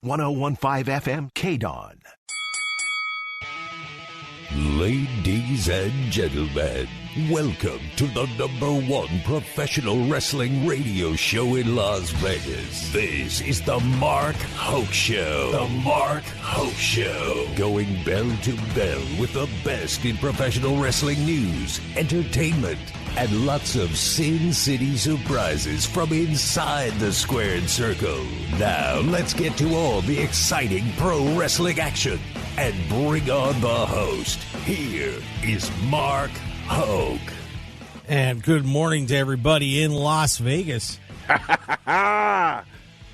1015 FM KDAWN. Ladies and gentlemen, welcome to the #1 professional wrestling radio show in Las Vegas. This is the Mark Hoke Show. The Mark Hoke Show. Going bell to bell with the best in professional wrestling news, entertainment, and lots of Sin City surprises from inside the squared circle. Now, let's get to all the exciting pro wrestling action and bring on the host. Here is Mark Hoke. And good morning to everybody in Las Vegas. Yes,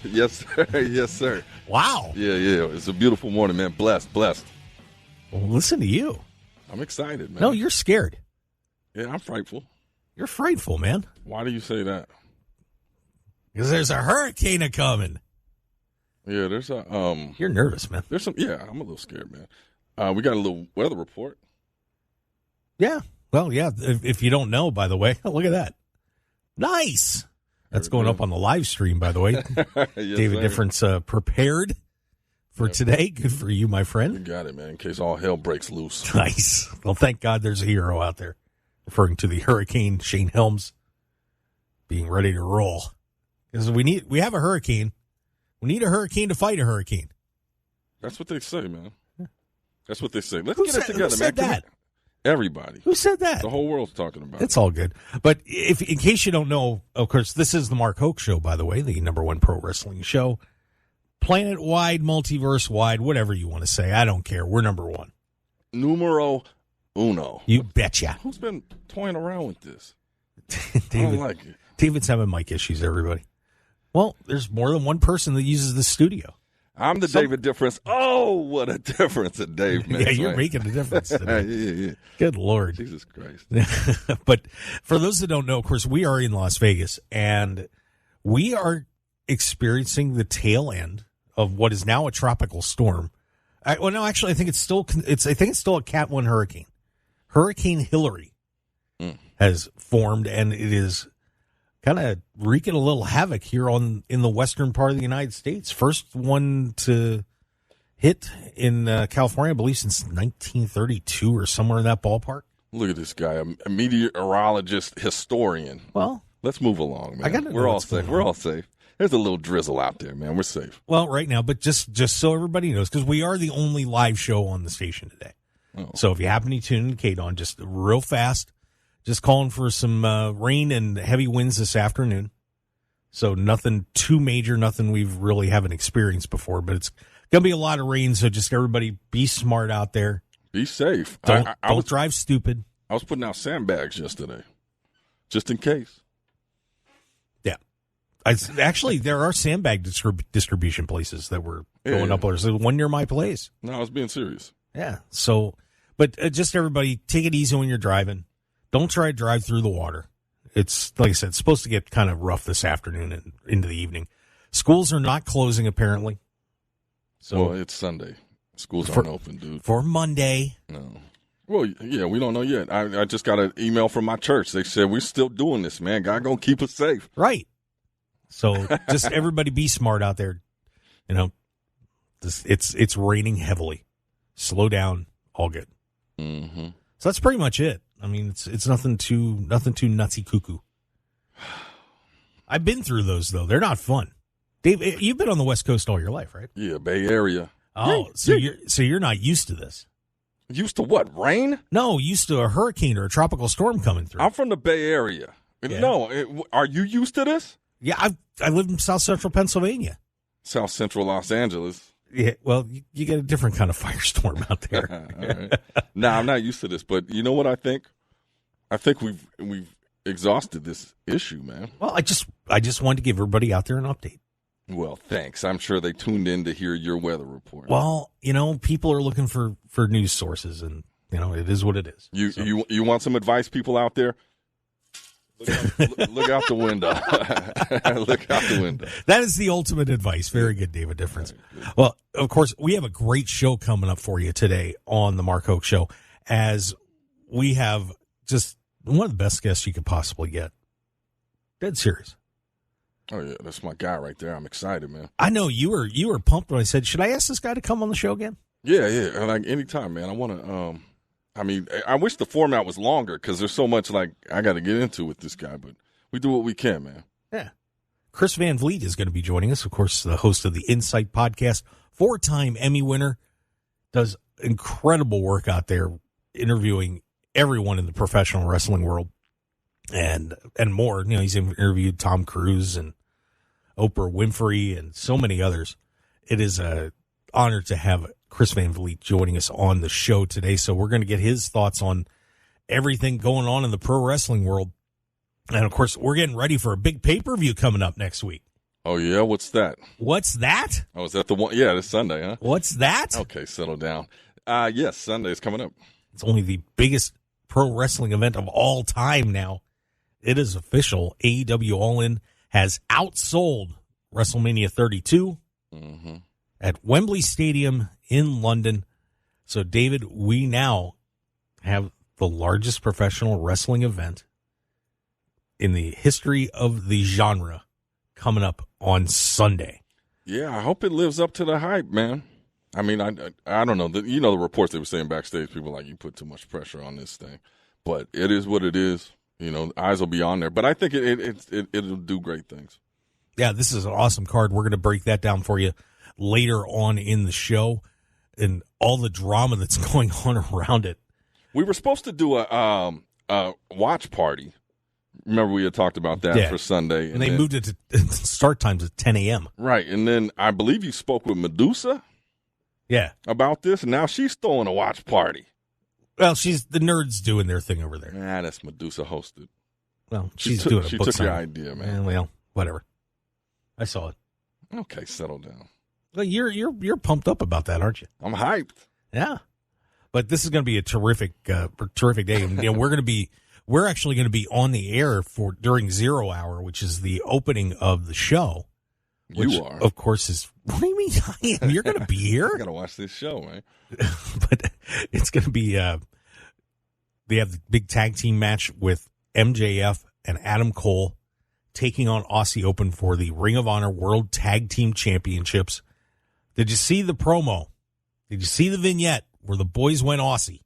sir. Yes, sir. Wow. Yeah. It's a beautiful morning, man. Blessed. Well, listen to you. I'm excited, man. No, you're scared. Yeah, I'm frightful. You're frightful, man. Why do you say that? Because there's a hurricane a-coming. Yeah, there's a You're nervous, man. There's some. Yeah, I'm a little scared, man. We got a little weather report. Yeah. Well, yeah. If you don't know, by the way, look at that. Nice. That's going up on the live stream, by the way. Yes, David sir. Difference prepared for today. Good for you, my You friend. got it, man. In case all hell breaks loose. Nice. Well, thank God there's a hero out there. Referring to the Hurricane Shane Helms being ready to roll. Because we have a hurricane. We need a hurricane to fight a hurricane. That's what they say, man. That's what they say. Let's Who get said- it together, who said man. that? Everybody. Who said that? The whole world's talking about It's it. all good. But if in case you don't know, of course, this is the Mark Hoke Show, by the way, the #1 pro wrestling show. Planet-wide, multiverse-wide, whatever you want to say. I don't care. We're #1. Numero uno. You betcha. Who's been toying around with this? I don't like it. David's having mic issues, everybody. Well, there's more than one person that uses the studio. I'm the David difference. Oh, what a difference a Dave makes. Yeah, you're man. making a difference today. yeah. Good Lord. Jesus Christ. But for those that don't know, of course, we are in Las Vegas, and we are experiencing the tail end of what is now a tropical storm. I think it's still a Cat 1 hurricane. Hurricane Hillary has formed, and it is kind of wreaking a little havoc here in the western part of the United States. First one to hit in California, I believe, since 1932 or somewhere in that ballpark. Look at this guy, a meteorologist, historian. Well, let's move along, man. I gotta know We're all what's safe. going We're on. all safe. There's a little drizzle out there, man. We're safe. well, right now, but just so everybody knows, because we are the only live show on the station today. Oh. So if you happen to tune in KDAWN, just real fast, just calling for some rain and heavy winds this afternoon. So nothing too major, nothing we've really haven't experienced before, but it's going to be a lot of rain. So just everybody be smart out there. Be safe. Don't I was drive stupid. I was putting out sandbags yesterday, just in case. Yeah. Actually, there are sandbag distribution places that were going Yeah. up. There's one near my place. No, I was being serious. Yeah. So, but just everybody take it easy when you're driving. Don't try to drive through the water. It's, like I said, it's supposed to get kind of rough this afternoon and into the evening. Schools are not closing, apparently. So Well, it's Sunday. Schools aren't open, dude. for Monday. No. Well, yeah, we don't know yet. I just got an email from my church. They said we're still doing this, man. God gonna keep us safe. Right. So just everybody be smart out there. You know, it's raining heavily. Slow down. All good. Mm-hmm. So that's pretty much it. I mean, it's nothing too nutsy cuckoo. I've been through those though. They're not fun. Dave, you've been on the West Coast all your life, right? Yeah, Bay Area. Oh, so you're not used to this. Used to what? Rain? No, used to a hurricane or a tropical storm coming through. I'm from the Bay Area. Yeah. No, are you used to this? Yeah, I live in South Central Pennsylvania. South Central Los Angeles. Yeah, well, you get a different kind of firestorm out there. All right. No, I'm not used to this, but you know what I think? I think we've exhausted this issue, man. Well, I just wanted to give everybody out there an update. Well, thanks. I'm sure they tuned in to hear your weather report. Well, people are looking for news sources, and it is what it is. You want some advice, people out there? Look out the window. Look out the window. That is the ultimate advice. Very good, David Difference. Well, of course, we have a great show coming up for you today on the Mark Hoke Show, as we have just one of the best guests you could possibly get. Dead serious. Oh yeah, that's my guy right there. I'm excited, man. I know you were pumped when I said, should I ask this guy to come on the show again? Yeah. Like anytime, man. I want to. I mean, I wish the format was longer because there's so much like I got to get into with this guy, but we do what we can, man. Yeah. Chris Van Vliet is going to be joining us, of course, the host of the Insight podcast, 4-time Emmy winner, does incredible work out there interviewing everyone in the professional wrestling world and more. You know, he's interviewed Tom Cruise and Oprah Winfrey and so many others. It is an honor to have Chris Van Vliet joining us on the show today. So we're going to get his thoughts on everything going on in the pro wrestling world. And, of course, we're getting ready for a big pay-per-view coming up next week. Oh, yeah? What's that? What's that? Oh, is that the one? Yeah, this Sunday, huh? What's that? Okay, settle down. Yes, Sunday is coming up. It's only the biggest pro wrestling event of all time now. It is official. AEW All In has outsold WrestleMania 32 at Wembley Stadium in London. So, David, we now have the largest professional wrestling event in the history of the genre coming up on Sunday. Yeah, I hope it lives up to the hype, man. I mean, I don't know. You know the reports they were saying backstage, people were like, you put too much pressure on this thing. But it is what it is. You know, eyes will be on there. But I think it'll do great things. Yeah, this is an awesome card. We're going to break that down for you later on in the show and all the drama that's going on around it. We were supposed to do a watch party. Remember we had talked about that for Sunday. And they moved it to start times at 10 a.m. Right. And then I believe you spoke with Medusa about this, and now she's throwing a watch party. Well, the nerds doing their thing over there. Nah, that's Medusa hosted. Well, she took your idea, man. Well, whatever. I saw it. Okay, settle down. Well, you're pumped up about that, aren't you? I'm hyped. Yeah. But this is going to be a terrific day. And, you know, we're actually going to be on the air during 0 Hour, which is the opening of the show. Which, you are. Of course, is. What do you mean I am? You're going to be here? I got to watch this show, man. But it's going to be. They have the big tag team match with MJF and Adam Cole taking on Aussie Open for the Ring of Honor World Tag Team Championships. Did you see the promo? Did you see the vignette where the boys went Aussie?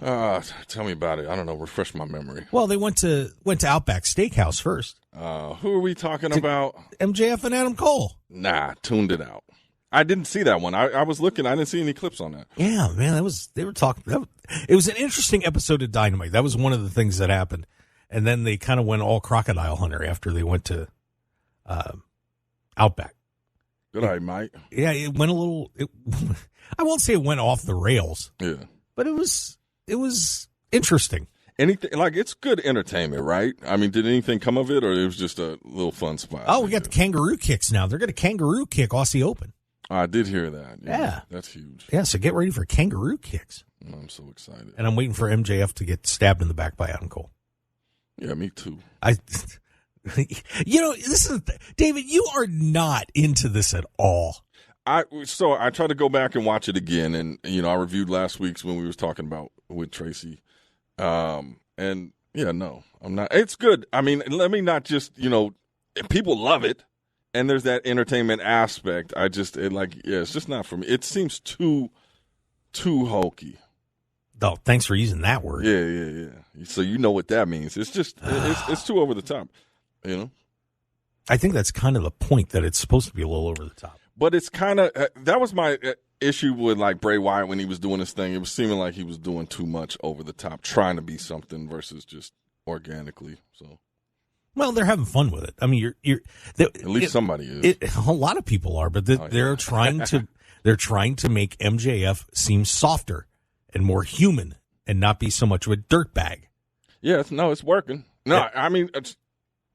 Tell me about it. I don't know. Refresh my memory. Well, they went to Outback Steakhouse first. Who are we talking about? MJF and Adam Cole. Nah, tuned it out. I didn't see that one. I was looking. I didn't see any clips on that. Yeah, man, they were talking. It was an interesting episode of Dynamite. That was one of the things that happened. And then they kind of went all Crocodile Hunter after they went to Outback. Good night, Mike. Yeah, it went a little. I won't say it went off the rails. Yeah, but it was interesting. Anything like it's good entertainment, right? I mean, did anything come of it, or it was just a little fun spot? Oh, we got the kangaroo kicks now. They're going to kangaroo kick Aussie Open. I did hear that. Yeah, that's huge. Yeah, so get ready for kangaroo kicks. I'm so excited, and I'm waiting for MJF to get stabbed in the back by Adam Cole. Yeah, me too. You know, this is David. You are not into this at all. I tried to go back and watch it again, and you know, I reviewed last week's when we was talking about with Tracy. And yeah, no, I'm not. It's good. I mean, let me not just, you know, people love it, and there's that entertainment aspect. It's just not for me. It seems too hokey. Oh, thanks for using that word. Yeah. So you know what that means. It's just it's too over the top, you know. I think that's kind of the point, that it's supposed to be a little over the top. But it's kind of that was my issue with like Bray Wyatt when he was doing his thing. It was seeming like he was doing too much over the top, trying to be something versus just organically. So, well, they're having fun with it. I mean, at least somebody is. A lot of people are, but they're trying to make MJF seem softer and more human and not be so much of a dirtbag. Yeah, it's working. No, I mean,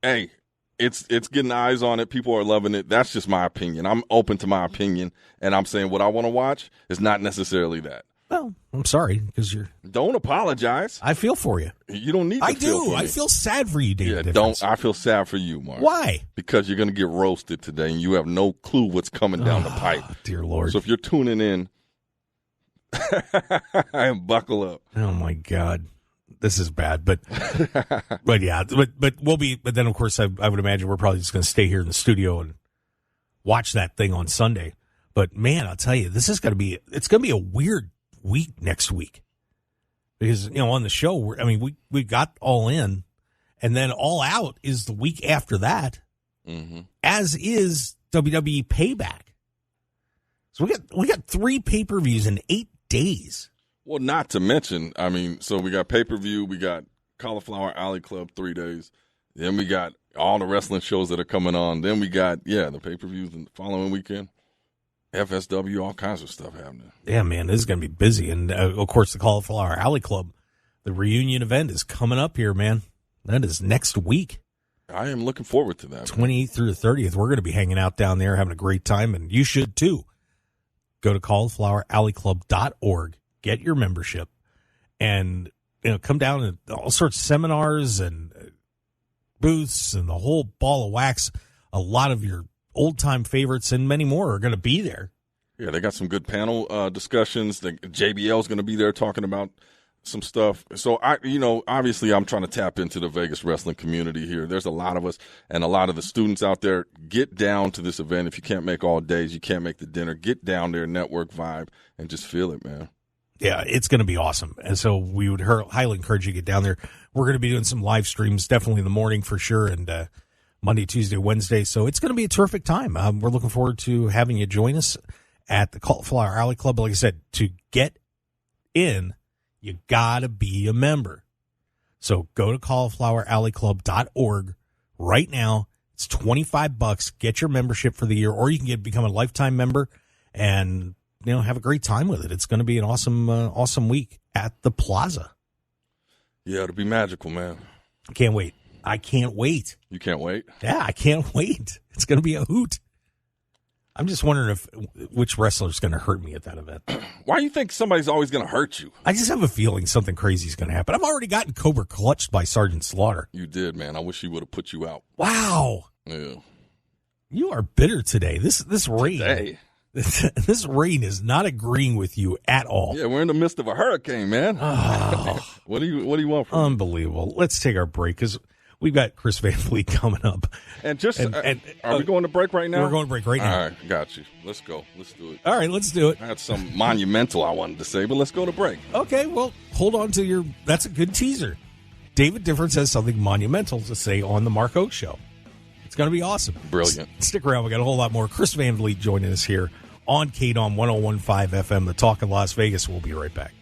It's getting eyes on it. People are loving it. That's just my opinion. I'm open to my opinion, and I'm saying what I want to watch is not necessarily that. Well, I'm sorry, because Don't apologize. I feel for you. You don't need to feel for me. I feel sad for you, David. Yeah, I feel sad for you, Mark. Why? Because you're going to get roasted today, and you have no clue what's coming down the pipe. Dear Lord. So if you're tuning in, buckle up. Oh, my God. this is bad, but yeah, but we'll be. But then, of course, I would imagine we're probably just going to stay here in the studio and watch that thing on Sunday. But man, I'll tell you, it's going to be a weird week next week because on the show, we got All In, and then All Out is the week after that, as is WWE Payback. So we got 3 pay-per-views in 8 days. Well, not to mention, so we got pay-per-view, we got Cauliflower Alley Club 3 days, then we got all the wrestling shows that are coming on, then we got, the pay-per-views the following weekend, FSW, all kinds of stuff happening. Yeah, man, this is going to be busy. And, of course, the Cauliflower Alley Club, the reunion event is coming up here, man. That is next week. I am looking forward to that. 28th through the 30th. We're going to be hanging out down there, having a great time, and you should, too. Go to caulifloweralleyclub.org. Get your membership and, come down to all sorts of seminars and booths and the whole ball of wax. A lot of your old-time favorites and many more are going to be there. Yeah, they got some good panel discussions. JBL is going to be there talking about some stuff. So, obviously I'm trying to tap into the Vegas wrestling community here. There's a lot of us and a lot of the students out there. Get down to this event. If you can't make all days, you can't make the dinner, get down there, network vibe, and just feel it, man. Yeah, it's going to be awesome. And so we would highly encourage you to get down there. We're going to be doing some live streams, definitely in the morning for sure, and Monday, Tuesday, Wednesday. So it's going to be a terrific time. We're looking forward to having you join us at the Cauliflower Alley Club. Like I said, to get in, you got to be a member. So go to caulifloweralleyclub.org right now. It's $25. Get your membership for the year, or you can become a lifetime member and, have a great time with it. It's going to be an awesome week at the Plaza. Yeah, it'll be magical, man. I can't wait. You can't wait? Yeah, I can't wait. It's going to be a hoot. I'm just wondering which wrestler's going to hurt me at that event. Why do you think somebody's always going to hurt you? I just have a feeling something crazy is going to happen. I've already gotten Cobra clutched by Sergeant Slaughter. You did, man. I wish he would have put you out. Wow. Yeah. You are bitter today. This rain. Today. This rain is not agreeing with you at all. Yeah, we're in the midst of a hurricane, man. Oh. What do you want from me? Unbelievable. Let's take our break because we've got Chris Van Vliet coming up. And are we going to break right now? We're going to break right now. All right, got you. Let's go. Let's do it. All right, let's do it. I had some monumental I wanted to say, but let's go to break. Okay, well, hold on to that's a good teaser. David Difference has something monumental to say on the Mark Hoke Show. It's going to be awesome. Brilliant. Stick around. We got a whole lot more. Chris Van Vliet joining us here on KDAWN 101.5 FM, the Talk of Las Vegas. We'll be right back.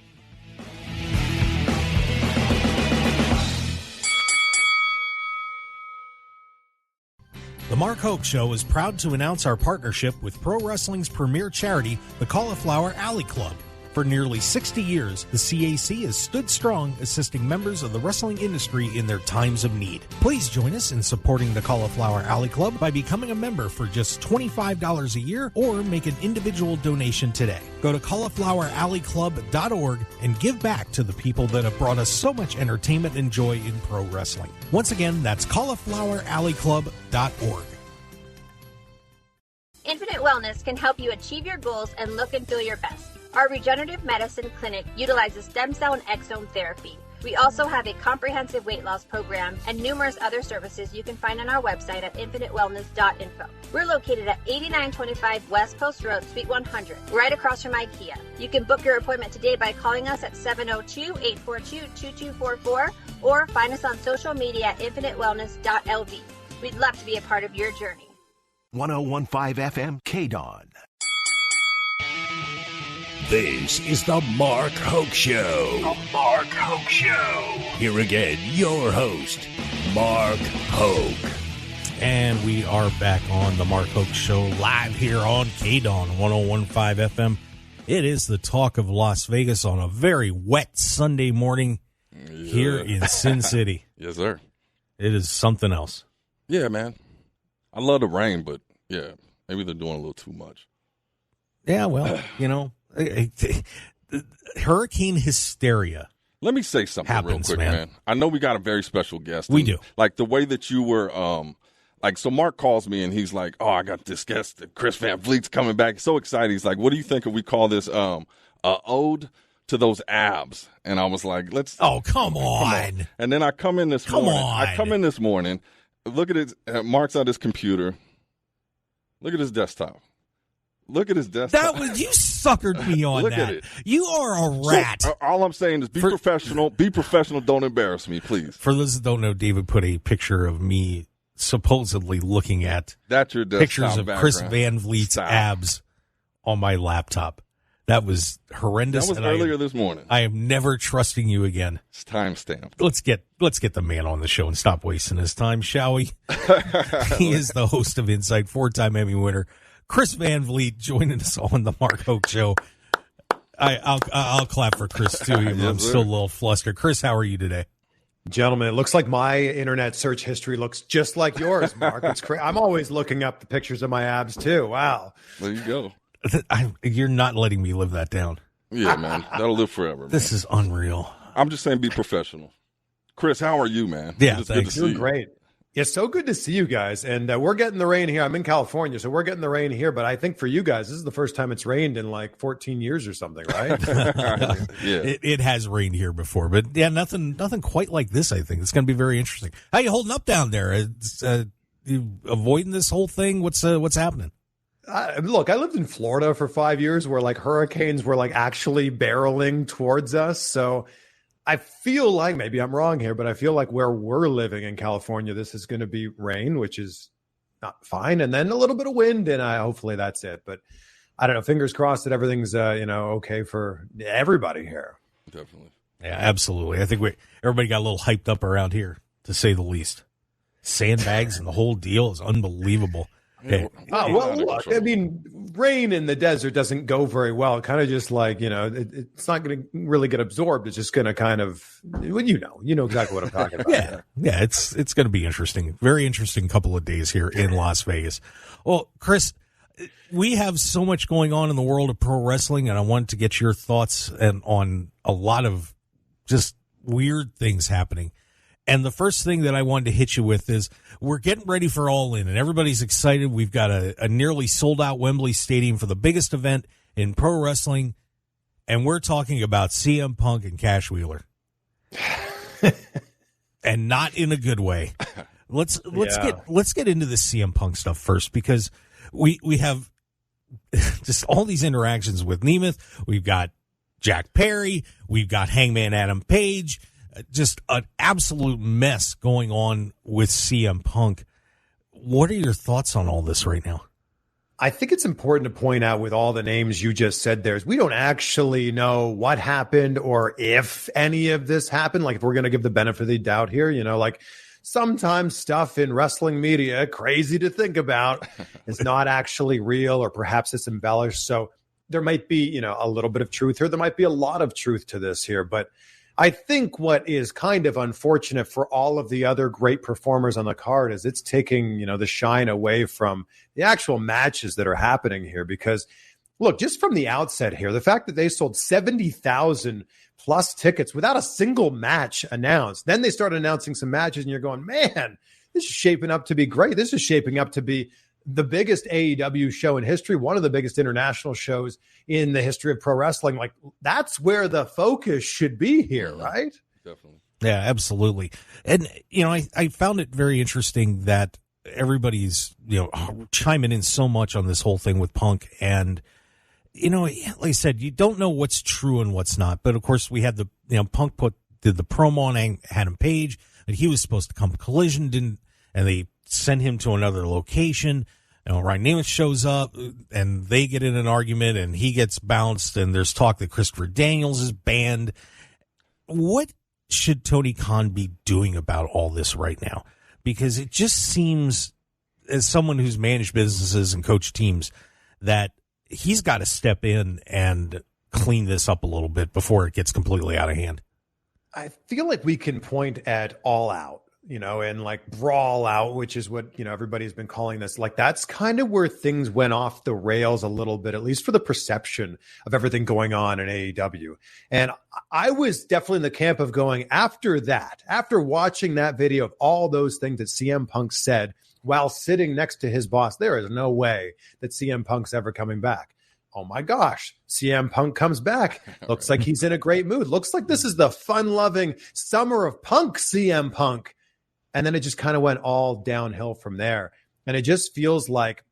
The Mark Hoke Show is proud to announce our partnership with pro wrestling's premier charity, the Cauliflower Alley Club. For nearly 60 years, the CAC has stood strong, assisting members of the wrestling industry in their times of need. Please join us in supporting the Cauliflower Alley Club by becoming a member for just $25 a year or make an individual donation today. Go to caulifloweralleyclub.org and give back to the people that have brought us so much entertainment and joy in pro wrestling. Once again, that's caulifloweralleyclub.org. Infinite Wellness can help you achieve your goals and look and feel your best. Our regenerative medicine clinic utilizes stem cell and exome therapy. We also have a comprehensive weight loss program and numerous other services you can find on our website at infinitewellness.info. We're located at 8925 West Post Road, Suite 100, right across from IKEA. You can book your appointment today by calling us at 702-842-2244 or find us on social media at infinitewellness.lv. We'd love to be a part of your journey. 101.5 FM KDAWN. This is the Mark Hoke Show. The Mark Hoke Show. Here again, your host, Mark Hoke. And we are back on the Mark Hoke Show, live here on KDAWN 101.5 FM. It is the Talk of Las Vegas on a very wet Sunday morning here in Sin City. Yes, sir. It is something else. Yeah, man. I love the rain, but, yeah, maybe they're doing a little too much. Yeah, well, hurricane hysteria. Let me say something real quick, man. I know we got a very special guest. We do. Like the way that you were, so Mark calls me and he's like, oh, I got this guest, Chris Van Vliet's coming back. So excited. He's like, what do you think if we call this ode to those abs, and I was like, let's. Oh, come on. And then I come in this morning. Look at it. Mark's on his computer. Look at his desktop. You suckered me on Look that. At it. You are a rat. So, all I'm saying is be professional. Be professional. Don't embarrass me, please. For those that don't know, David put a picture of me supposedly looking at pictures of Chris Van Vliet's abs on my laptop. That was horrendous. That was earlier this morning. I am never trusting you again. It's time-stamped. Let's get the man on the show and stop wasting his time, shall we? He is the host of Insight, 4-time Emmy winner, Chris Van Vliet, joining us on the Mark Hoke Show. I'll clap for Chris too. Even though I'm still a little flustered. Chris, how are you today? Gentlemen, it looks like my internet search history looks just like yours, Mark. It's crazy. I'm always looking up the pictures of my abs too. Wow. There you go. You're not letting me live that down. Yeah, man. That'll live forever. Man. This is unreal. I'm just saying be professional. Chris, how are you, man? Yeah, it's thanks. good to see you. Great. It's so good to see you guys. And we're getting the rain here. I'm in California, so we're getting the rain here. But I think for you guys, this is the first time it's rained in like 14 years or something, right? Yeah. It has rained here before. But, yeah, nothing quite like this, I think. It's going to be very interesting. How you holding up down there? You avoiding this whole thing? What's happening? Look, I lived in Florida for 5 years where like hurricanes were like actually barreling towards us. So I feel like, maybe I'm wrong here, but I feel like where we're living in California, this is going to be rain, which is not fine. And then a little bit of wind, and hopefully that's it. But I don't know, fingers crossed that everything's, okay for everybody here. Definitely. Yeah, absolutely. I think everybody got a little hyped up around here, to say the least. Sandbags and the whole deal is unbelievable. Yeah. Look, I mean, rain in the desert doesn't go very well. It kind of just like, it's not going to really get absorbed. It's just going to kind of, you know exactly what I'm talking about. Yeah, it's going to be interesting. Very interesting couple of days here in Las Vegas. Well, Chris, we have so much going on in the world of pro wrestling, and I wanted to get your thoughts on a lot of just weird things happening. And the first thing that I wanted to hit you with is we're getting ready for All In, and everybody's excited. We've got a nearly sold-out Wembley Stadium for the biggest event in pro wrestling, and we're talking about CM Punk and Cash Wheeler. And not in a good way. Let's get into this CM Punk stuff first, because we have just all these interactions with Nemeth. We've got Jack Perry. We've got Hangman Adam Page. Just an absolute mess going on with CM Punk. What are your thoughts on all this right now? I think it's important to point out with all the names you just said there is we don't actually know what happened or if any of this happened. Like if we're going to give the benefit of the doubt here, like sometimes stuff in wrestling media, crazy to think about, is not actually real, or perhaps it's embellished. So there might be, a little bit of truth here. There might be a lot of truth to this here, but I think what is kind of unfortunate for all of the other great performers on the card is it's taking, the shine away from the actual matches that are happening here. Because, look, just from the outset here, the fact that they sold 70,000 plus tickets without a single match announced, then they start announcing some matches, and you're going, man, this is shaping up to be great. This is shaping up to be the biggest AEW show in history, one of the biggest international shows in the history of pro wrestling. Like, that's where the focus should be here, right? Definitely. Yeah, absolutely. And, I found it very interesting that everybody's, chiming in so much on this whole thing with Punk. And, like I said, you don't know what's true and what's not. But, of course, we had Punk did the promo on Adam Page, and he was supposed to come to Collision, and they sent him to another location. Ryan Nemeth shows up, and they get in an argument, and he gets bounced, and there's talk that Christopher Daniels is banned. What should Tony Khan be doing about all this right now? Because it just seems, as someone who's managed businesses and coached teams, that he's got to step in and clean this up a little bit before it gets completely out of hand. I feel like we can point at All Out, and like Brawl Out, which is what, everybody's been calling this. Like, that's kind of where things went off the rails a little bit, at least for the perception of everything going on in AEW. And I was definitely in the camp of going, after watching that video of all those things that CM Punk said while sitting next to his boss, there is no way that CM Punk's ever coming back. oh my gosh, CM Punk comes back. Looks like he's in a great mood. Looks like this is the fun-loving summer of Punk, CM Punk. And then it just kind of went all downhill from there. And it just feels like,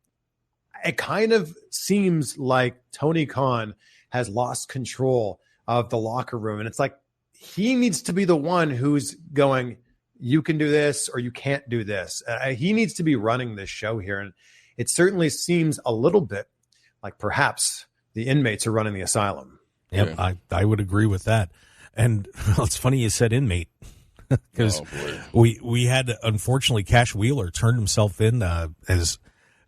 it kind of seems like Tony Khan has lost control of the locker room. And it's like, he needs to be the one who's going, you can do this or you can't do this. He needs to be running this show here. And it certainly seems a little bit like perhaps the inmates are running the asylum. Yep, yeah. I would agree with that. And well, it's funny you said inmate, because we had, unfortunately, Cash Wheeler turned himself in as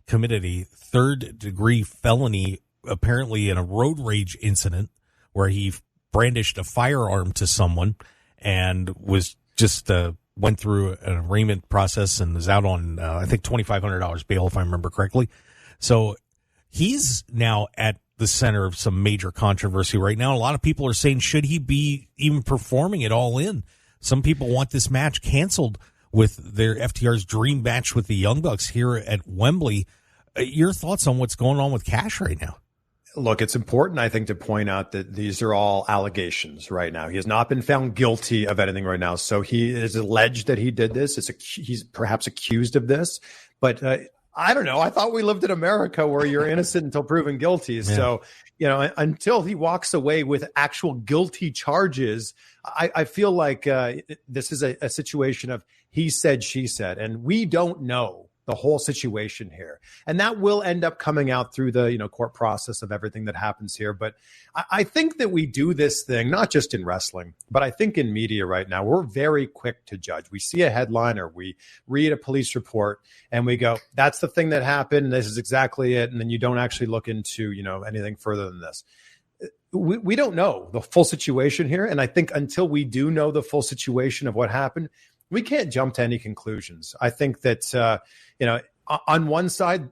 committed a third-degree felony, apparently in a road rage incident where he brandished a firearm to someone and was just went through an arraignment process and is out on, I think, $2,500 bail, if I remember correctly. So he's now at the center of some major controversy right now. A lot of people are saying, should he be even performing at All In? Some people want this match canceled with their FTR's dream match with the Young Bucks here at Wembley. Your thoughts on what's going on with Cash right now? Look, it's important, I think, to point out that these are all allegations right now. He has not been found guilty of anything right now. So he is alleged that he did this. He's perhaps accused of this. But I don't know. I thought we lived in America where you're innocent until proven guilty. Yeah. So, until he walks away with actual guilty charges, I feel like this is a situation of he said, she said, and we don't know the whole situation here. And that will end up coming out through the court process of everything that happens here. But I think that we do this thing, not just in wrestling, but I think in media right now, we're very quick to judge. We see a headline or we read a police report and we go, that's the thing that happened. This is exactly it. And then you don't actually look into, anything further than this. We don't know the full situation here. And I think until we do know the full situation of what happened, we can't jump to any conclusions. I think that, on one side,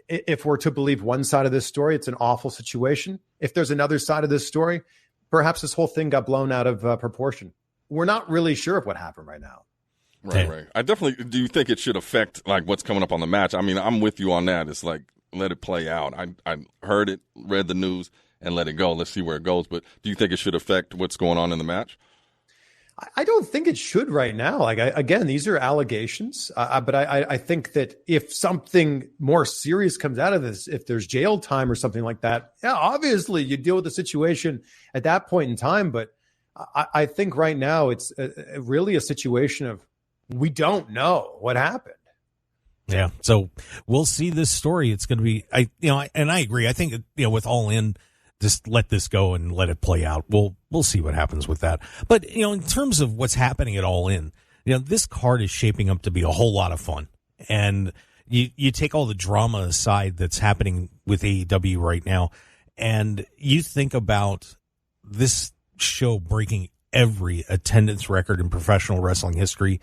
if we're to believe one side of this story, it's an awful situation. If there's another side of this story, perhaps this whole thing got blown out of proportion. We're not really sure of what happened right now. Right. I definitely do. You think it should affect like what's coming up on the match? I mean, I'm with you on that. It's like, let it play out. I heard it, read the news, and let it go. Let's see where it goes. But do you think it should affect what's going on in the match? I don't think it should right now. Again, these are allegations, but I think that if something more serious comes out of this, if there's jail time or something like that, yeah, obviously you deal with the situation at that point in time. But I think right now it's really a situation of we don't know what happened. Yeah, so we'll see this story. It's going to be, and I agree. I think with All In, just let this go and let it play out. We'll see what happens with that. But, in terms of what's happening at All In, this card is shaping up to be a whole lot of fun. And you take all the drama aside that's happening with AEW right now, and you think about this show breaking every attendance record in professional wrestling history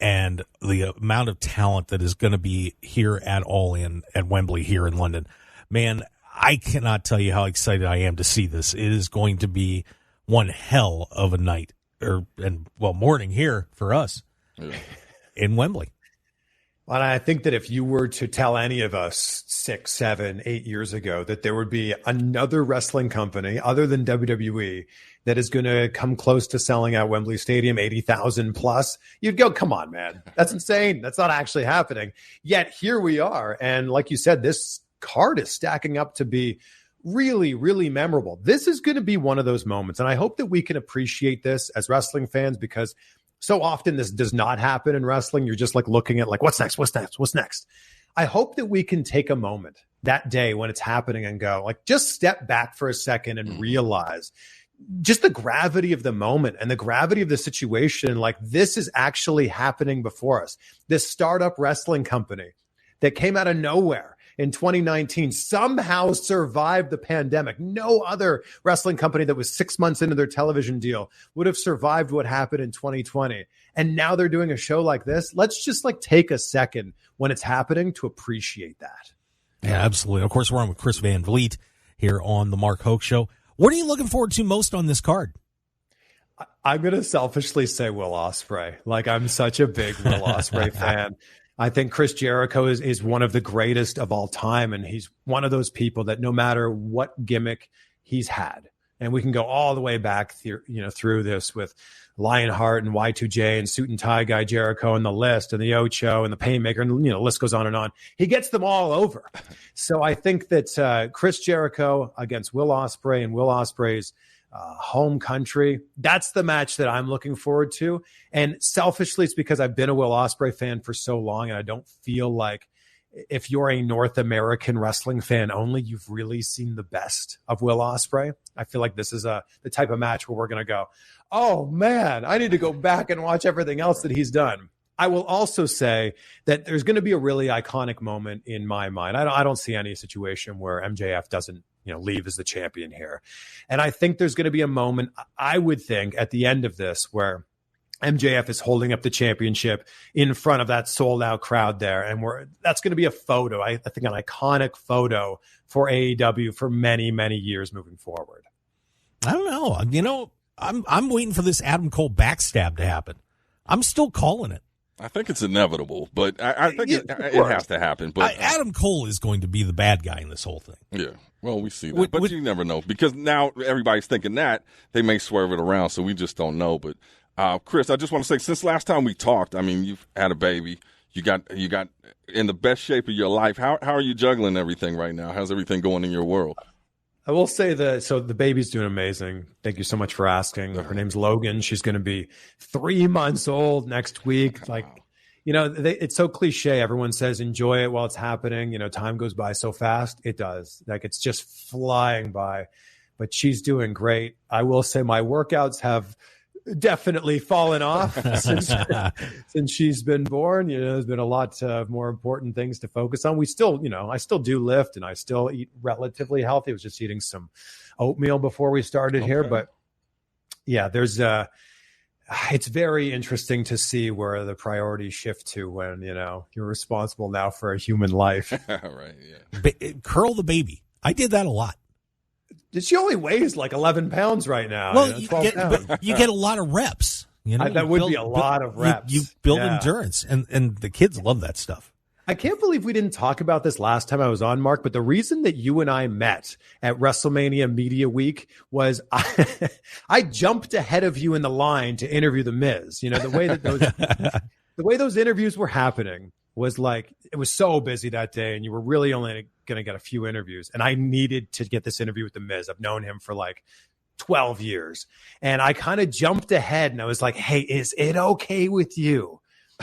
and the amount of talent that is going to be here at All In at Wembley here in London. Man, I cannot tell you how excited I am to see this. It is going to be one hell of a night morning here for us in Wembley. Well, I think that if you were to tell any of us 6, 7, 8 years ago that there would be another wrestling company other than WWE that is going to come close to selling out Wembley Stadium, 80,000 plus, you'd go, come on, man. That's insane. That's not actually happening. Yet here we are. And like you said, this card is stacking up to be really, really memorable. This is going to be one of those moments. And I hope that we can appreciate this as wrestling fans, because so often this does not happen in wrestling. You're just like looking at like, what's next? I hope that we can take a moment that day when it's happening and go like, just step back for a second and realize just the gravity of the moment and the gravity of the situation. Like, this is actually happening before us. This startup wrestling company that came out of nowhere in 2019 somehow survived the pandemic. No other wrestling company that was 6 months into their television deal would have survived what happened in 2020. And now they're doing a show like this. Let's just take a second when it's happening to appreciate that. Yeah, absolutely. Of course, we're on with Chris Van Vliet here on the Mark Hoke Show. What are you looking forward to most on this card? I'm going to selfishly say Will Ospreay. I'm such a big Will Ospreay fan. I think Chris Jericho is one of the greatest of all time. And he's one of those people that no matter what gimmick he's had, and we can go all the way back through this with Lionheart and Y2J and Suit and Tie Guy Jericho and the List and the Ocho and the Painmaker, and the list goes on and on. He gets them all over. So I think that Chris Jericho against Will Ospreay and Will Ospreay's home country, that's the match that I'm looking forward to. And selfishly, it's because I've been a Will Ospreay fan for so long, and I don't feel like if you're a North American wrestling fan only, you've really seen the best of Will Ospreay. I feel like this is the type of match where we're going to go, oh man, I need to go back and watch everything else that he's done. I will also say that there's going to be a really iconic moment in my mind. I don't see any situation where MJF doesn't leave as the champion here. And I think there's going to be a moment, I would think, at the end of this where MJF is holding up the championship in front of that sold out crowd there. And that's going to be a photo, I think an iconic photo for AEW for many, many years moving forward. I don't know. I'm waiting for this Adam Cole backstab to happen. I'm still calling it. I think it's inevitable, but I think it has to happen. But Adam Cole is going to be the bad guy in this whole thing. Yeah. Well, we see that. But you never know, because now everybody's thinking that. They may swerve it around, so we just don't know. But Chris, I just want to say, since last time we talked, I mean, you've had a baby. You got in the best shape of your life. How are you juggling everything right now? How's everything going in your world? I will say the baby's doing amazing. Thank you so much for asking. Her name's Logan. She's going to be 3 months old next week. Like, it's so cliche. Everyone says enjoy it while it's happening. Time goes by so fast. It does. Like, it's just flying by. But she's doing great. I will say my workouts have definitely fallen off since she's been born. There's been a lot more important things to focus on. We still, I still do lift and I still eat relatively healthy. I was just eating some oatmeal before we started here, but yeah, there's it's very interesting to see where the priorities shift to when, you're responsible now for a human life. Right. Yeah. Curl the baby. I did that a lot. She only weighs like 11 pounds right now. Well, you get a lot of reps. That would be a lot of reps. You build endurance, and the kids love that stuff. I can't believe we didn't talk about this last time I was on, Mark, but the reason that you and I met at WrestleMania Media Week was I jumped ahead of you in the line to interview The Miz. The way those interviews were happening was like, it was so busy that day, and you were really only going to get a few interviews. And I needed to get this interview with The Miz. I've known him for like 12 years. And I kind of jumped ahead and I was like, hey, is it okay with you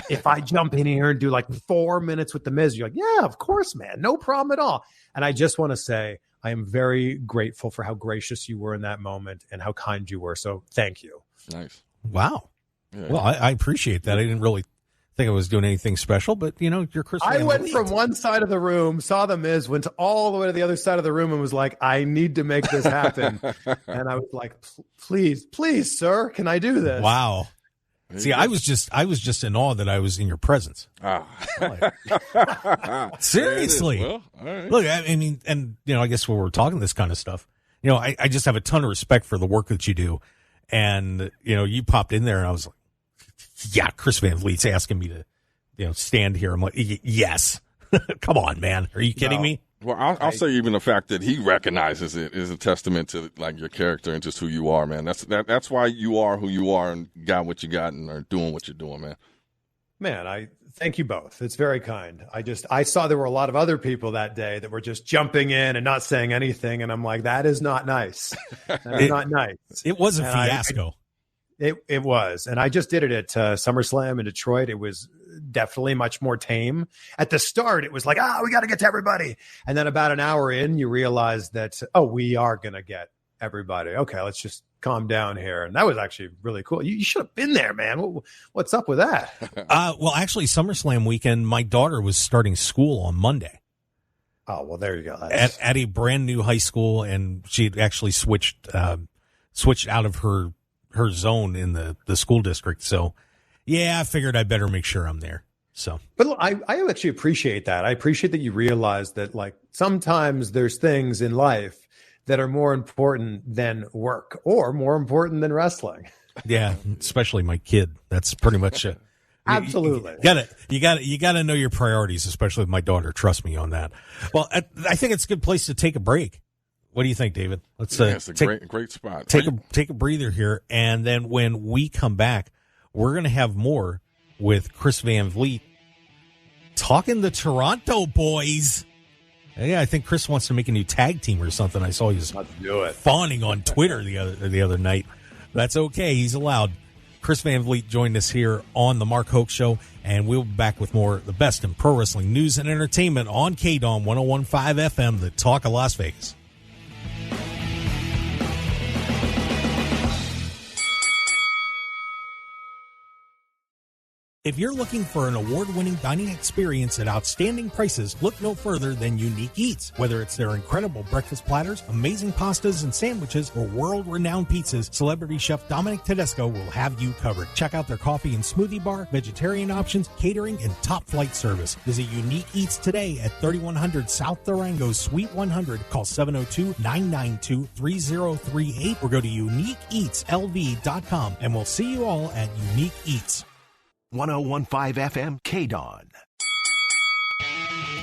if I jump in here and do like 4 minutes with The Miz? You're like, yeah, of course, man. No problem at all. And I just want to say, I am very grateful for how gracious you were in that moment and how kind you were. So thank you. Nice. Wow. Yeah. Well, I appreciate that. I didn't really think I was doing anything special, but you're Chris Van Vliet. I went from one side of the room, saw The Miz, went all the way to the other side of the room and was like, I need to make this happen. And I was like, please, sir, can I do this? Wow. See, I was just in awe that I was in your presence. Seriously. Well, all right. Look, I mean, and I guess when we're talking this kind of stuff, I just have a ton of respect for the work that you do. And, you popped in there and I was like, yeah, Chris Van Vliet's asking me to, stand here. I'm like, yes. Come on, man. Are you kidding me? Well, I'll say even the fact that he recognizes it is a testament to like your character and just who you are, man. That's why you are who you are and got what you got and are doing what you're doing, man. Man, I thank you both. It's very kind. I saw there were a lot of other people that day that were just jumping in and not saying anything. And I'm like, that is not nice. That's not nice. It was a fiasco. It was. And I just did it at SummerSlam in Detroit. It was definitely much more tame. At the start, it was like, we got to get to everybody. And then about an hour in, you realize that, we are going to get everybody. Okay, let's just calm down here. And that was actually really cool. You should have been there, man. What's up with that? Well, actually, SummerSlam weekend, my daughter was starting school on Monday. Oh, well, there you go. At a brand new high school, and she had actually switched out of her zone in the school district. So yeah, I figured I better make sure I'm there. So, but look, I actually appreciate that. I appreciate that you realize that like sometimes there's things in life that are more important than work or more important than wrestling. Yeah. Especially my kid. That's pretty much Absolutely. You gotta know your priorities, especially with my daughter. Trust me on that. Well, I think it's a good place to take a break. What do you think, David? Let's it's a great spot. Take a breather here, and then when we come back, we're going to have more with Chris Van Vliet talking the Toronto boys. Yeah, I think Chris wants to make a new tag team or something. I saw he was fawning on Twitter the other night. That's okay. He's allowed. Chris Van Vliet joined us here on the Mark Hoke Show, and we'll be back with more the best in pro wrestling news and entertainment on KDAWN 101.5 FM, the Talk of Las Vegas. If you're looking for an award-winning dining experience at outstanding prices, look no further than Unique Eats. Whether it's their incredible breakfast platters, amazing pastas and sandwiches, or world-renowned pizzas, celebrity chef Dominic Tedesco will have you covered. Check out their coffee and smoothie bar, vegetarian options, catering, and top-flight service. Visit Unique Eats today at 3100 South Durango, Suite 100. Call 702-992-3038 or go to uniqueeatslv.com, and we'll see you all at Unique Eats. 101.5 FM KDAWN.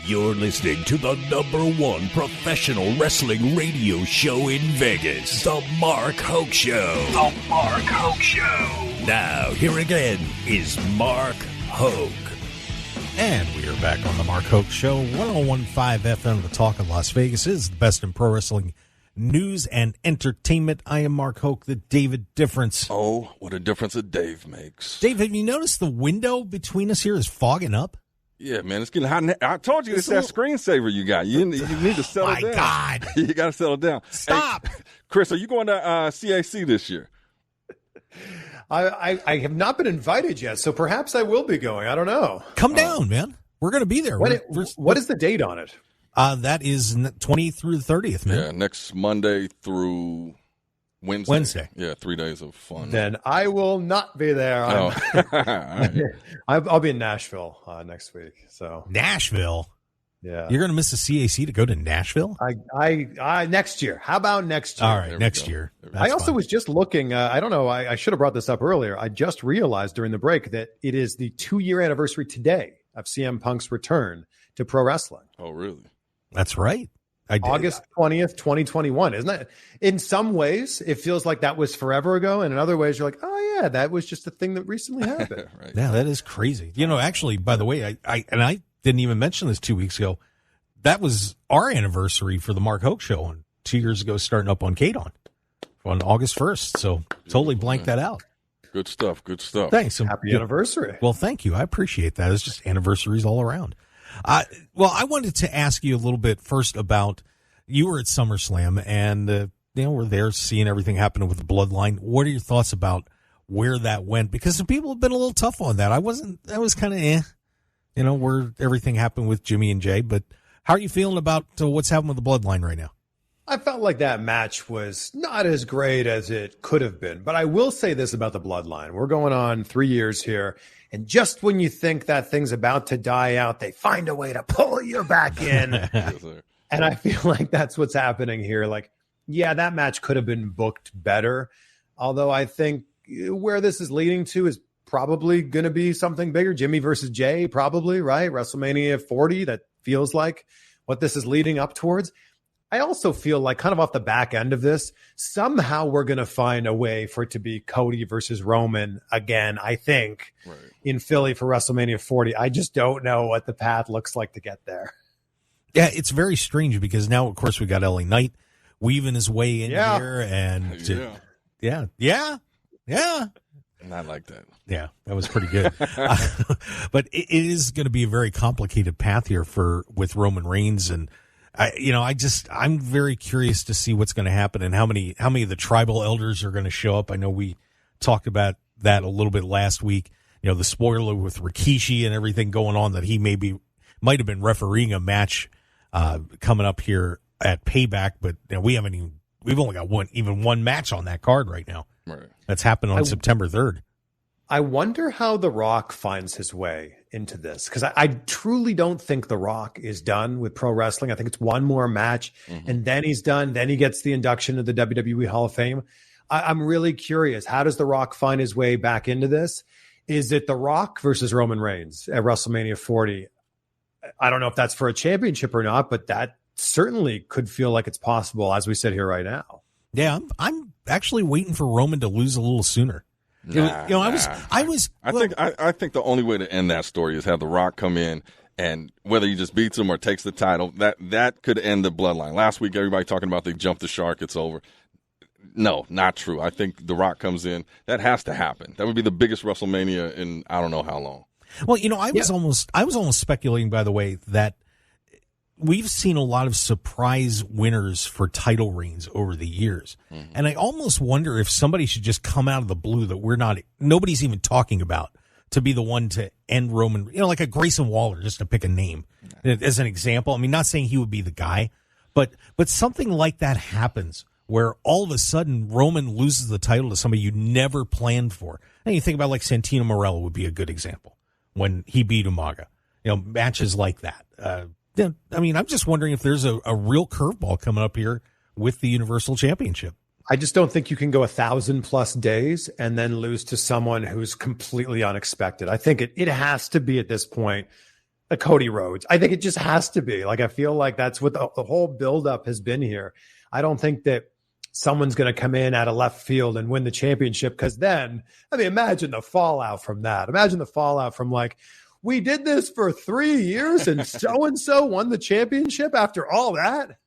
You're listening to the #1 professional wrestling radio show in Vegas, The Mark Hoke Show. The Mark Hoke Show. Now, here again is Mark Hoke. And we are back on the Mark Hoke Show. 101.5 FM, the Talk of Las Vegas is the best in pro wrestling news and entertainment. I am Mark Hoke, the David difference. Oh, what a difference a Dave makes. Dave, have you noticed the window between us here is fogging up? Yeah, man, it's getting hot. I told you it's that screensaver you got. You need to settle down. My God. You got to settle down. Stop. Hey, Chris, are you going to CAC this year? I have not been invited yet, so perhaps I will be going. I don't know. Come down, man. We're going to be there. What is the date on it? That is 20th through the 30th, man. Yeah, next Monday through Wednesday. Yeah, 3 days of fun. Then I will not be there. I'll be in Nashville next week. So Nashville? Yeah. You're going to miss the CAC to go to Nashville? I next year. How about next year? All right, next year. I also was just looking. I don't know. I should have brought this up earlier. I just realized during the break that it is the 2-year anniversary today of CM Punk's return to pro wrestling. Oh, really? That's right. I did. August 20th, 2021. Isn't that? In some ways, it feels like that was forever ago. And in other ways, you're like, oh, yeah, that was just a thing that recently happened. Right. Yeah, that is crazy. You know, actually, by the way, I didn't even mention this 2 weeks ago. That was our anniversary for the Mark Hoke Show on 2 years ago, starting up on KDAWN on August 1st. So totally blanked that out. Good stuff. Good stuff. Thanks. Happy anniversary. Well, thank you. I appreciate that. It's just anniversaries all around. Well, I wanted to ask you a little bit first about, you were at SummerSlam and, we're there seeing everything happen with the Bloodline. What are your thoughts about where that went? Because some people have been a little tough on that. I was kind of, where everything happened with Jimmy and Jay, but how are you feeling about what's happening with the Bloodline right now? I felt like that match was not as great as it could have been, but I will say this about the Bloodline. We're going on 3 years here. And just when you think that thing's about to die out, they find a way to pull you back in. And I feel like that's what's happening here. Like, yeah, that match could have been booked better. Although I think where this is leading to is probably going to be something bigger. Jimmy versus Jay, probably, right? WrestleMania 40, that feels like what this is leading up towards. I also feel like kind of off the back end of this, somehow we're going to find a way for it to be Cody versus Roman again, I think, right, in Philly for WrestleMania 40. I just don't know what the path looks like to get there. Yeah, it's very strange because now, of course, we got LA Knight weaving his way in here. And yeah. Not like that. Yeah, that was pretty good. But it is going to be a very complicated path here with Roman Reigns, and I'm very curious to see what's going to happen and how many of the tribal elders are going to show up. I know we talked about that a little bit last week. The spoiler with Rikishi and everything going on, that he might have been refereeing a match coming up here at Payback, but we've only got one match on that card right now. Right. That's happened on September 3rd. I wonder how The Rock finds his way into this, because I truly don't think The Rock is done with pro wrestling. I think it's one more match, and then he's done. Then he gets the induction to the WWE Hall of Fame. I'm really curious. How does The Rock find his way back into this? Is it The Rock versus Roman Reigns at WrestleMania 40? I don't know if that's for a championship or not, but that certainly could feel like it's possible as we sit here right now. Yeah, I'm actually waiting for Roman to lose a little sooner. I think the only way to end that story is have The Rock come in, and whether he just beats him or takes the title, that could end the bloodline. Last week, everybody talking about they jumped the shark, it's over. No, not true. I think The Rock comes in. That has to happen. That would be the biggest WrestleMania in I don't know how long. Well, I was almost speculating, by the way, that we've seen a lot of surprise winners for title reigns over the years. Mm-hmm. And I almost wonder if somebody should just come out of the blue that nobody's even talking about to be the one to end Roman, like a Grayson Waller, just to pick a name as an example. I mean, not saying he would be the guy, but something like that happens where all of a sudden Roman loses the title to somebody you never planned for. And you think about like Santino Marella would be a good example when he beat Umaga, matches like that. I mean, I'm just wondering if there's a real curveball coming up here with the Universal Championship. I just don't think you can go 1,000+ days and then lose to someone who's completely unexpected. I think it has to be at this point a Cody Rhodes. I think it just has to be. Like, I feel like that's what the whole buildup has been here. I don't think that someone's going to come in out of left field and win the championship, because then, imagine the fallout from that. Imagine the fallout from we did this for 3 years and so-and-so won the championship after all that.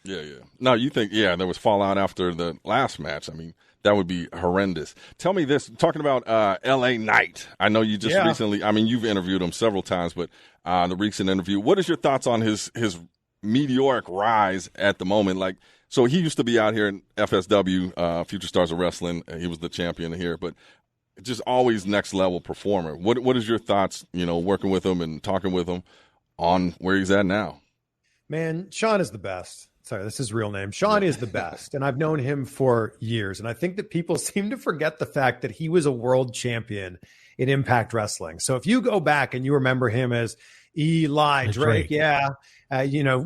Yeah. No, you think, there was fallout after the last match. I mean, that would be horrendous. Tell me this, talking about LA Knight. I know you just recently, you've interviewed him several times, but the recent interview, what is your thoughts on his meteoric rise at the moment? So he used to be out here in FSW, Future Stars of Wrestling. He was the champion here, but just always next level performer. What is your thoughts, working with him and talking with him on where he's at now? Man, Sean is the best. Sorry, that's his real name. Sean is the best. And I've known him for years. And I think that people seem to forget the fact that he was a world champion in Impact Wrestling. So if you go back and you remember him as Eli Drake,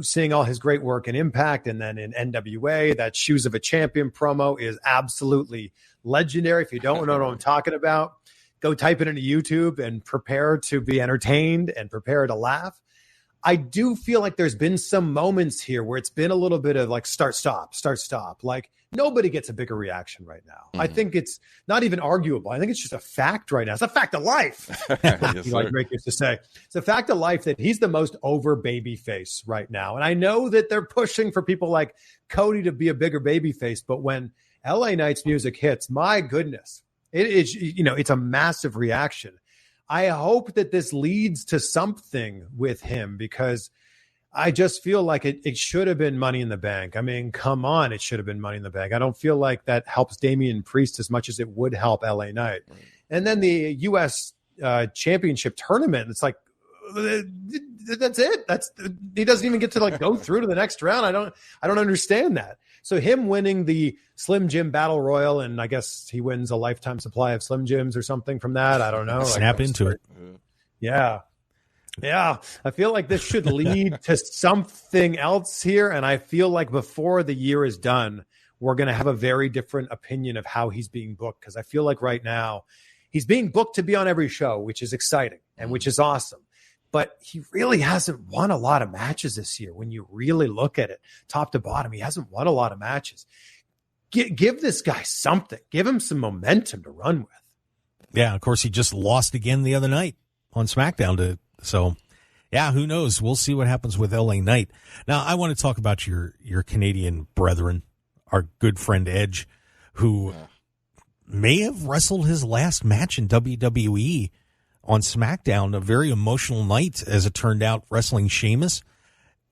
seeing all his great work in Impact and then in NWA, that Shoes of a Champion promo is absolutely legendary. If you don't know what I'm talking about, go type it into YouTube and prepare to be entertained and prepare to laugh. I do feel like there's been some moments here where it's been a little bit of start, stop. Like, nobody gets a bigger reaction right now. Mm-hmm. I think it's not even arguable. I think it's just a fact right now. It's a fact of life. Yes, like Rick used to say. It's a fact of life that he's the most over baby face right now. And I know that they're pushing for people like Cody to be a bigger baby face, but when LA Knight's music hits, my goodness, it's a massive reaction. I hope that this leads to something with him, because I just feel like it should have been Money in the Bank. Come on, it should have been Money in the Bank. I don't feel like that helps Damian Priest as much as it would help LA Knight. Right. And then the U.S. Championship tournament, it's like, that's it. He doesn't even get to go through to the next round. I don't understand that. So him winning the Slim Jim Battle Royal, and I guess he wins a lifetime supply of Slim Jims or something from that. I don't know. Snap into it. Yeah. I feel like this should lead to something else here. And I feel like before the year is done, we're going to have a very different opinion of how he's being booked. Because I feel like right now he's being booked to be on every show, which is exciting and which is awesome. But he really hasn't won a lot of matches this year. When you really look at it, top to bottom, he hasn't won a lot of matches. Give this guy something. Give him some momentum to run with. Yeah, of course, he just lost again the other night on SmackDown. So, who knows? We'll see what happens with LA Knight. Now, I want to talk about your Canadian brethren, our good friend Edge, who may have wrestled his last match in WWE on SmackDown, a very emotional night, as it turned out, wrestling Sheamus.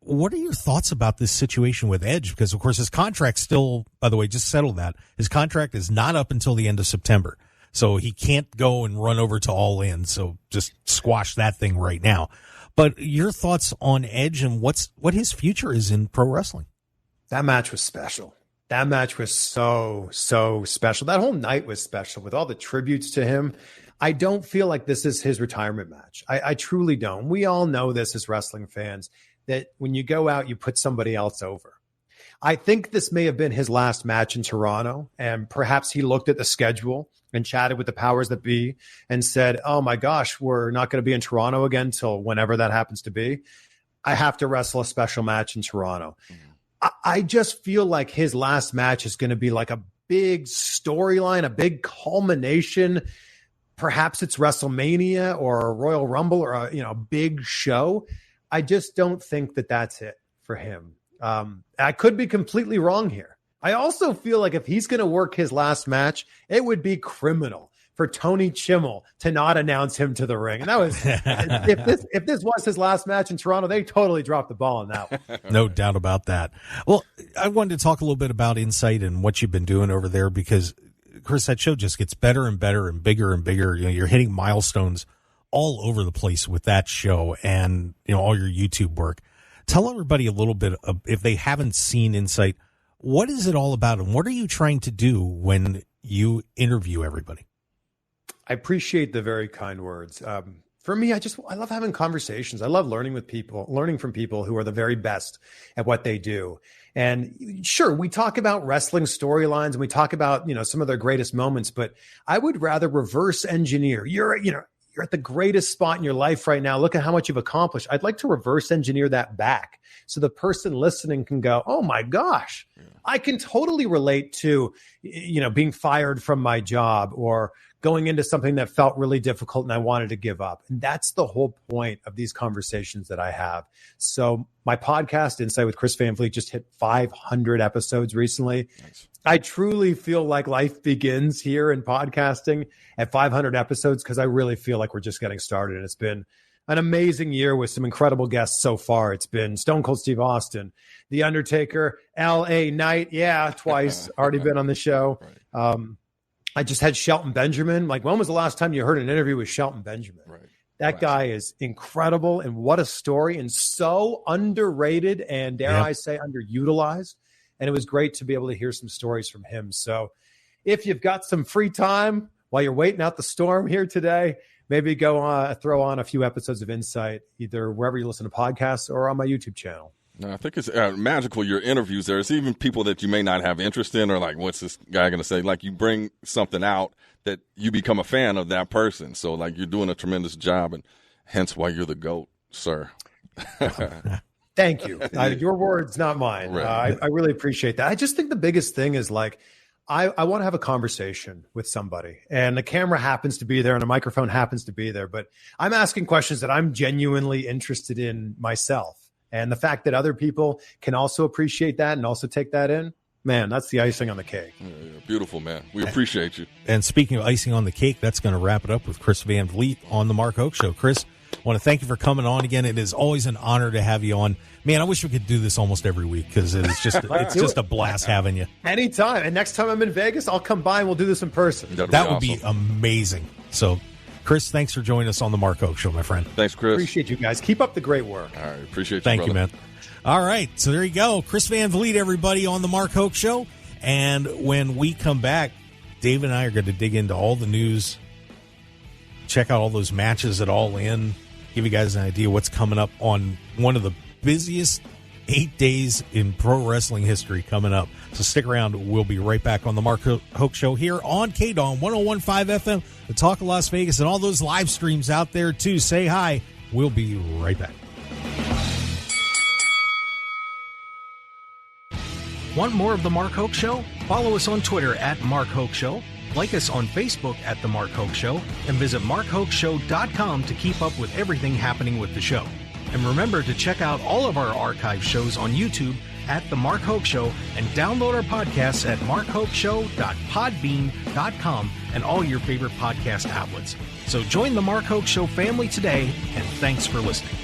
What are your thoughts about this situation with Edge? Because, of course, his contract still, by the way, just settled that. His contract is not up until the end of September. So he can't go and run over to All In. So just squash that thing right now. But your thoughts on Edge and what his future is in pro wrestling? That match was special. That match was so special. That whole night was special with all the tributes to him. I don't feel like this is his retirement match. I truly don't. We all know this as wrestling fans, that when you go out, you put somebody else over. I think this may have been his last match in Toronto, and perhaps he looked at the schedule and chatted with the powers that be and said, oh my gosh, we're not going to be in Toronto again till whenever that happens to be. I have to wrestle a special match in Toronto. I just feel like his last match is going to be like a big storyline, a big culmination. Perhaps it's WrestleMania or a Royal Rumble or a big show. I just don't think that that's it for him. I could be completely wrong here. I also feel like if he's going to work his last match, it would be criminal for Tony Chimmel to not announce him to the ring. And that was if this was his last match in Toronto, they totally dropped the ball on that one. No doubt about that. Well, I wanted to talk a little bit about Insight and what you've been doing over there because, Chris, that show just gets better and better and bigger and bigger. You're hitting milestones all over the place with that show and all your YouTube work. Tell everybody a little bit of, if they haven't seen Insight, what is it all about and what are you trying to do when you interview everybody? I appreciate the very kind words. For me, I love having conversations. I love learning from people who are the very best at what they do. And sure, we talk about wrestling storylines and we talk about, some of their greatest moments, but I would rather reverse engineer. You're at the greatest spot in your life right now. Look at how much you've accomplished. I'd like to reverse engineer that back so the person listening can go, oh my gosh, I can totally relate to, being fired from my job or going into something that felt really difficult and I wanted to give up. And that's the whole point of these conversations that I have. So my podcast, Insight with Chris Van Vliet, just hit 500 episodes recently. Nice. I truly feel like life begins here in podcasting at 500 episodes because I really feel like we're just getting started. And it's been an amazing year with some incredible guests so far. It's been Stone Cold Steve Austin, The Undertaker, L.A. Knight. Yeah, twice. Already been on the show. Right. I just had Shelton Benjamin. Like, when was the last time you heard an interview with Shelton Benjamin? Right. That guy is incredible, and what a story, and so underrated and, dare I say, underutilized. And it was great to be able to hear some stories from him. So if you've got some free time while you're waiting out the storm here today, maybe go throw on a few episodes of Insight, either wherever you listen to podcasts or on my YouTube channel. No, I think it's magical, your interviews. There's even people that you may not have interest in or like, what's this guy going to say? Like, you bring something out that you become a fan of that person. So, like, you're doing a tremendous job, and hence why you're the GOAT, sir. Thank you. Your words, not mine. Right. I really appreciate that. I just think the biggest thing is, like, I want to have a conversation with somebody, and the camera happens to be there and a microphone happens to be there, but I'm asking questions that I'm genuinely interested in myself. And the fact that other people can also appreciate that and also take that in, man, that's the icing on the cake. Yeah, beautiful, man. We appreciate you. And speaking of icing on the cake, that's going to wrap it up with Chris Van Vliet on the Mark Hoke Show. Chris, I want to thank you for coming on again. It is always an honor to have you on. Man, I wish we could do this almost every week because it's just a blast having you. Anytime. And next time I'm in Vegas, I'll come by and we'll do this in person. That would be amazing. So, Chris, thanks for joining us on the Mark Hoke Show, my friend. Thanks, Chris. Appreciate you guys. Keep up the great work. All right. Appreciate you, Thank brother. you, man. All right. So there you go. Chris Van Vliet, everybody, on the Mark Hoke Show. And when we come back, Dave and I are going to dig into all the news, check out all those matches at All In, give you guys an idea what's coming up on one of the busiest 8 days in pro wrestling history coming up. So stick around. We'll be right back on the Mark Hoke Show here on KDAWN 101.5 FM, the Talk of Las Vegas, and all those live streams out there, too. Say hi. We'll be right back. Want more of the Mark Hoke Show? Follow us on Twitter at Mark Hoke Show, like us on Facebook at The Mark Hoke Show, and visit markhokeshow.com to keep up with everything happening with the show. And remember to check out all of our archive shows on YouTube at The Mark Hoke Show and download our podcasts at markhokeshow.podbean.com and all your favorite podcast outlets. So join the Mark Hoke Show family today, and thanks for listening.